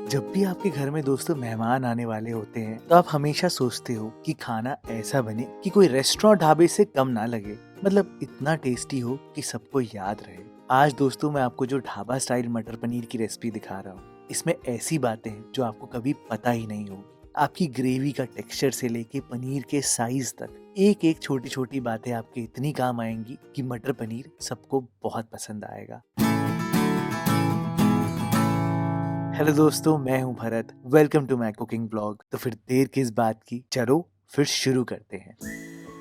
जब भी आपके घर में दोस्तों मेहमान आने वाले होते हैं तो आप हमेशा सोचते हो कि खाना ऐसा बने कि कोई रेस्टोरेंट ढाबे से कम ना लगे, मतलब इतना टेस्टी हो कि सबको याद रहे। आज दोस्तों मैं आपको जो ढाबा स्टाइल मटर पनीर की रेसिपी दिखा रहा हूँ, इसमें ऐसी बातें हैं जो आपको कभी पता ही नहीं हो। आपकी ग्रेवी का टेक्सचर से लेके पनीर के साइज तक एक एक छोटी छोटी बातें आपके इतनी काम आएंगी कि मटर पनीर सबको बहुत पसंद आएगा। हेलो दोस्तों, मैं हूं Bharat. Welcome to my cooking blog. तो फिर देर किस बात की, चलो फिर शुरू करते हैं।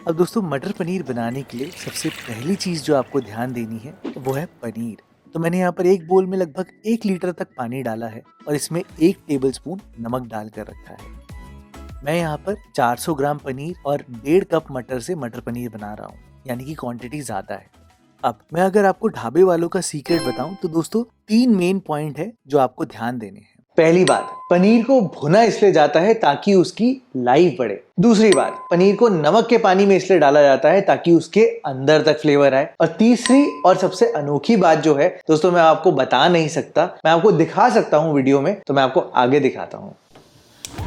अब दोस्तों मटर पनीर बनाने के लिए सबसे पहली चीज जो आपको ध्यान देनी है वो है पनीर। तो मैंने यहाँ पर एक बोल में लगभग 1 लीटर तक पानी डाला है और इसमें 1 टेबलस्पून नमक डालकर रखा है। मैं यहाँ पर 400 ग्राम पनीर और 1.5 कप मटर से मटर पनीर बना रहा हूँ, यानी कि क्वांटिटी ज्यादा है। अब मैं अगर आपको ढाबे वालों का सीक्रेट बताऊं तो दोस्तों 3 मेन पॉइंट है जो आपको ध्यान देने हैं। पहली बात, पनीर को भुना इसलिए जाता है ताकि उसकी लाइफ बढ़े। दूसरी बात, पनीर को नमक के पानी में इसलिए डाला जाता है ताकि उसके अंदर तक फ्लेवर आए। और तीसरी और सबसे अनोखी बात जो है दोस्तों, मैं आपको बता नहीं सकता, मैं आपको दिखा सकता हूँ वीडियो में, तो मैं आपको आगे दिखाता हूँ।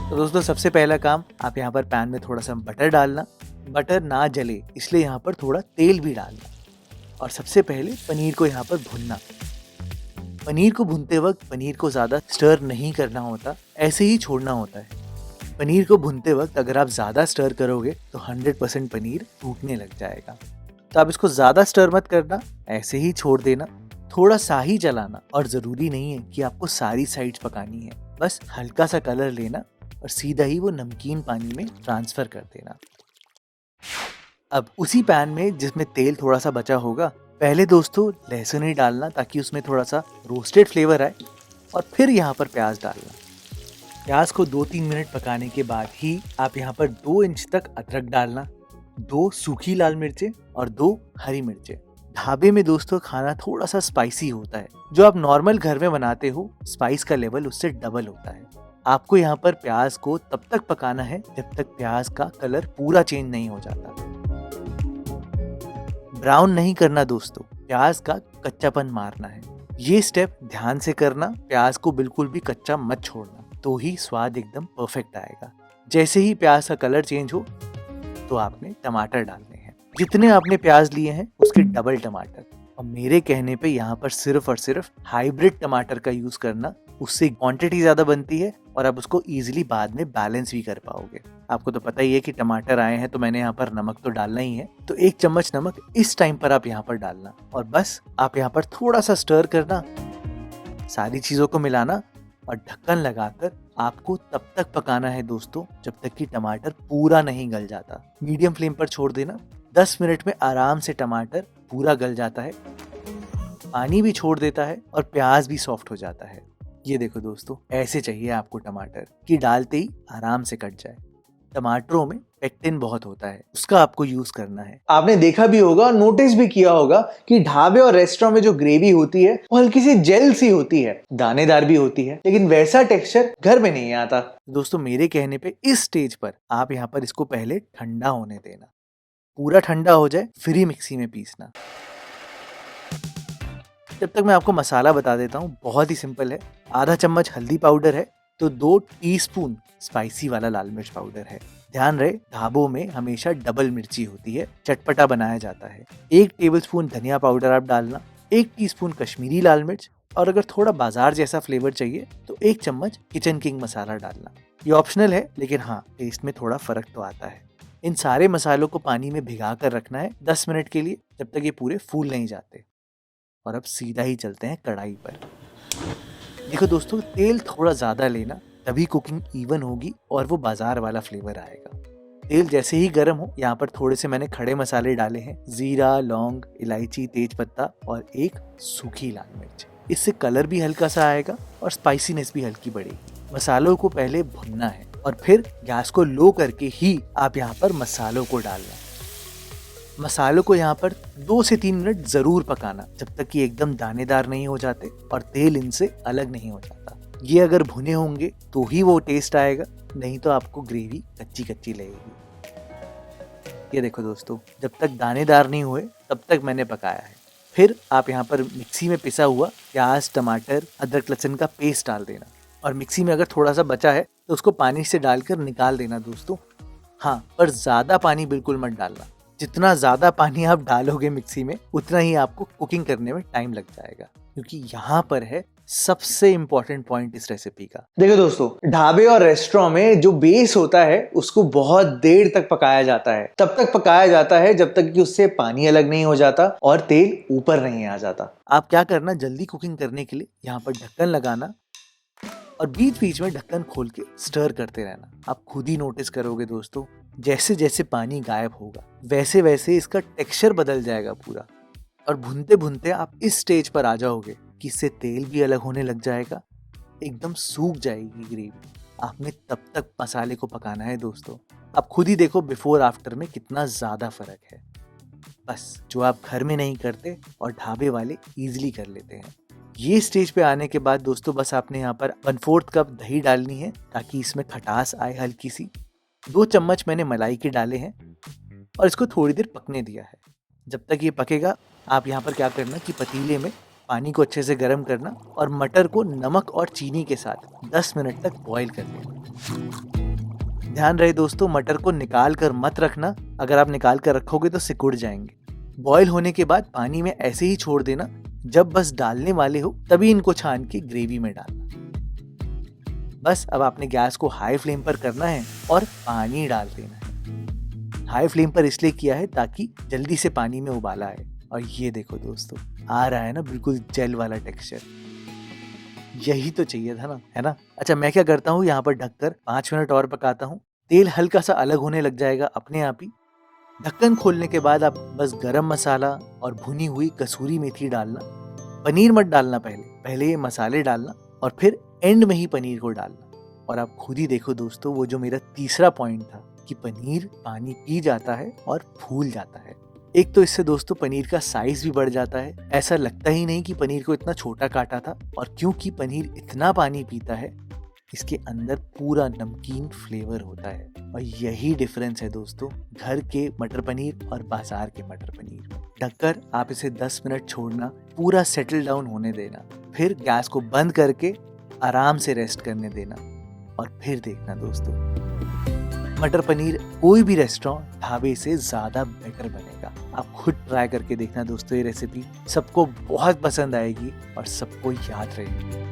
तो दोस्तों सबसे पहला काम, आप यहाँ पर पैन में थोड़ा सा बटर डालना। बटर ना जले इसलिए यहाँ पर थोड़ा तेल भी डालना और सबसे पहले पनीर को यहाँ पर भुनना। पनीर को भूनते वक्त पनीर को ज़्यादा स्टर नहीं करना होता, ऐसे ही छोड़ना होता है। पनीर को भूनते वक्त अगर आप ज़्यादा स्टर करोगे तो 100% पनीर टूटने लग जाएगा। तो आप इसको ज़्यादा स्टर मत करना, ऐसे ही छोड़ देना, थोड़ा सा ही चलाना। और ज़रूरी नहीं है कि आपको सारी साइड्स पकानी है, बस हल्का सा कलर लेना और सीधा ही वो नमकीन पानी में ट्रांसफ़र कर देना। अब उसी पैन में जिसमें तेल थोड़ा सा बचा होगा, पहले दोस्तों लहसुन ही डालना ताकि उसमें थोड़ा सा रोस्टेड फ्लेवर आए, और फिर यहाँ पर प्याज डालना। प्याज को 2-3 मिनट पकाने के बाद ही आप यहाँ पर 2 इंच तक अदरक डालना, 2 सूखी लाल मिर्चें और 2 हरी मिर्चें। ढाबे में दोस्तों खाना थोड़ा सा स्पाइसी होता है, जो आप नॉर्मल घर में बनाते हो स्पाइस का लेवल उससे डबल होता है। आपको यहाँ पर प्याज को तब तक पकाना है जब तक प्याज का कलर पूरा चेंज नहीं हो जाता। ब्राउन नहीं करना दोस्तों, प्याज का कच्चापन मारना है। ये स्टेप ध्यान से करना, प्याज को बिल्कुल भी कच्चा मत छोड़ना, तो ही स्वाद एकदम परफेक्ट आएगा। जैसे ही प्याज का कलर चेंज हो तो आपने टमाटर डालने हैं। जितने आपने प्याज लिए हैं उसके डबल टमाटर। और मेरे कहने पे यहाँ पर सिर्फ और सिर्फ हाइब्रिड टमाटर का यूज करना, उससे क्वांटिटी ज्यादा बनती है और आप उसको इजीली बाद में बैलेंस भी कर पाओगे। आपको तो पता ही है कि टमाटर आए हैं तो मैंने यहाँ पर नमक तो डालना ही है, तो 1 चम्मच नमक इस टाइम पर आप यहाँ पर डालना और बस आप यहाँ पर थोड़ा सा स्टर करना, सारी चीजों को मिलाना और ढक्कन लगाकर आपको तब तक पकाना है दोस्तों जब तक कि टमाटर पूरा नहीं गल जाता। मीडियम फ्लेम पर छोड़ देना, 10 मिनट में आराम से टमाटर पूरा गल जाता है, पानी भी छोड़ देता है और प्याज भी सॉफ्ट हो जाता है। ये देखो दोस्तों, ऐसे चाहिए आपको टमाटर कि डालते ही आराम से कट जाए। टमाटरों में पेक्टिन बहुत होता है, उसका आपको यूज करना है। आपने देखा भी होगा और नोटिस भी किया होगा कि ढाबे और रेस्टोरेंट में जो ग्रेवी होती है वो हल्की सी जेल सी होती है, दानेदार भी होती है, लेकिन वैसा टेक्सचर घर में नहीं आता। दोस्तों मेरे कहने पे इस स्टेज पर आप यहाँ पर इसको पहले ठंडा होने देना, पूरा ठंडा हो जाए फिर ही मिक्सी में पीसना। जब तक मैं आपको मसाला बता देता हूँ, बहुत ही सिंपल है। आधा चम्मच हल्दी पाउडर है, तो 2 टीस्पून स्पाइसी वाला लाल मिर्च पाउडर है। ध्यान रहे ढाबों में हमेशा डबल मिर्ची होती है, चटपटा बनाया जाता है। 1 टेबलस्पून धनिया पाउडर आप डालना, 1 टीस्पून कश्मीरी लाल मिर्च, और अगर थोड़ा बाजार जैसा फ्लेवर चाहिए तो 1 चम्मच किचन किंग मसाला डालना। ये ऑप्शनल है, लेकिन हाँ टेस्ट में थोड़ा फर्क तो आता है। इन सारे मसालों को पानी में भिगा कर रखना है 10 मिनट के लिए, जब तक ये पूरे फूल नहीं जाते। और अब सीधा ही चलते हैं कढ़ाई पर। देखो दोस्तों, तेल थोड़ा ज़्यादा लेना, तभी कुकिंग इवन होगी और वो बाजार वाला फ्लेवर आएगा। तेल जैसे ही गर्म हो, यहाँ पर थोड़े से मैंने खड़े मसाले डाले हैं, जीरा, लौंग, इलायची, तेज पत्ता और 1 सूखी लाल मिर्च। इससे कलर भी हल्का सा आएगा और स्पाइसीनेस भी हल्की बढ़ेगी। मसालों को पहले भुनना है और फिर गैस को लो करके ही आप यहाँ पर मसालों को डालना। मसालों को यहाँ पर 2 से 3 मिनट जरूर पकाना, जब तक कि एकदम दानेदार नहीं हो जाते और तेल इनसे अलग नहीं हो जाता। ये अगर भुने होंगे तो ही वो टेस्ट आएगा, नहीं तो आपको ग्रेवी कच्ची कच्ची लगेगी। ये देखो दोस्तों, जब तक दानेदार नहीं हुए तब तक मैंने पकाया है। फिर आप यहाँ पर मिक्सी में पिसा हुआ प्याज, टमाटर, अदरक लहसुन का पेस्ट डाल देना। और मिक्सी में अगर थोड़ा सा बचा है तो उसको पानी से डालकर निकाल देना दोस्तों। हाँ, पर ज़्यादा पानी बिल्कुल मत डालना। जितना ज़्यादा पानी आप डालोगे मिक्सी में उतना ही आपको कुकिंग करने में टाइम लग जाएगा, क्योंकि यहाँ पर है सबसे इम्पोर्टेंट पॉइंट इस रेसिपी का। देखो दोस्तों, ढाबे और रेस्टोरेंट में जो बेस होता है उसको बहुत देर तक पकाया जाता है। तब तक पकाया जाता है जब तक कि उससे पानी अलग नहीं हो जाता और तेल ऊपर नहीं आ जाता। आप क्या करना, जल्दी कुकिंग करने के लिए यहाँ पर ढक्कन लगाना और बीच बीच में ढक्कन खोल के स्टर करते रहना। आप खुद ही नोटिस करोगे दोस्तों, जैसे जैसे पानी गायब होगा वैसे वैसे इसका टेक्सचर बदल जाएगा पूरा। और भूनते भूनते आप इस स्टेज पर आ जाओगे कि इससे तेल भी अलग होने लग जाएगा, एकदम सूख जाएगी ग्रेवी। आपने तब तक मसाले को पकाना है दोस्तों। आप खुद ही देखो बिफोर आफ्टर में कितना ज़्यादा फर्क है। बस जो आप घर में नहीं करते और ढाबे वाले इजीली कर लेते हैं। ये स्टेज पे आने के बाद दोस्तों बस आपने यहाँ पर 1/4 कप दही डालनी है ताकि इसमें खटास आए हल्की सी। 2 चम्मच मैंने मलाई के डाले हैं और इसको थोड़ी देर पकने दिया है। जब तक ये पकेगा आप यहाँ पर क्या करना कि पतीले में पानी को अच्छे से गर्म करना और मटर को नमक और चीनी के साथ 10 मिनट तक बॉईल कर लेना। ध्यान रहे दोस्तों, मटर को निकाल कर मत रखना, अगर आप निकाल कर रखोगे तो सिकुड़ जाएंगे। बॉईल होने के बाद पानी में ऐसे ही छोड़ देना, जब बस डालने वाले हो तभी इनको छान के ग्रेवी में डालना। बस अब आपने गैस को हाई फ्लेम पर करना है और पानी डाल देना है। हाई फ्लेम पर इसलिए किया है ताकि जल्दी से पानी में उबाला आए। और ये देखो दोस्तों, आ रहा है ना बिल्कुल जेल वाला टेक्सचर। यही तो चाहिए था ना, है ना। अच्छा, मैं क्या करता हूँ, यहाँ पर ढककर 5 मिनट और पकाता हूँ। तेल हल्का सा अलग होने लग जाएगा अपने आप ही। ढक्कन खोलने के बाद आप बस गरम मसाला और भुनी हुई कसूरी मेथी डालना। पनीर मत डालना, पहले ये मसाले डालना और फिर एंड में ही पनीर को डालना। और आप खुद ही देखो दोस्तों, वो जो मेरा तीसरा पॉइंट था कि पनीर पानी पी जाता है और फूल जाता है। एक तो इससे दोस्तों पनीर का साइज भी बढ़ जाता है, ऐसा लगता ही नहीं कि पनीर को इतना छोटा काटा था। और क्योंकि पनीर इतना पानी पीता है, इसके अंदर पूरा नमकीन फ्लेवर होता है। और यही डिफरेंस है दोस्तों घर के मटर पनीर और बाजार के मटर पनीर में। ढककर आप इसे 10 मिनट छोड़ना, पूरा सेटल डाउन होने देना, फिर गैस को बंद करके आराम से रेस्ट करने देना और फिर देखना दोस्तों, मटर पनीर कोई भी रेस्टोरेंट ढाबे से ज़्यादा बेटर बनेगा। आप खुद ट्राई करके देखना दोस्तों, ये रेसिपी सबको बहुत पसंद आएगी और सबको याद रहेगी।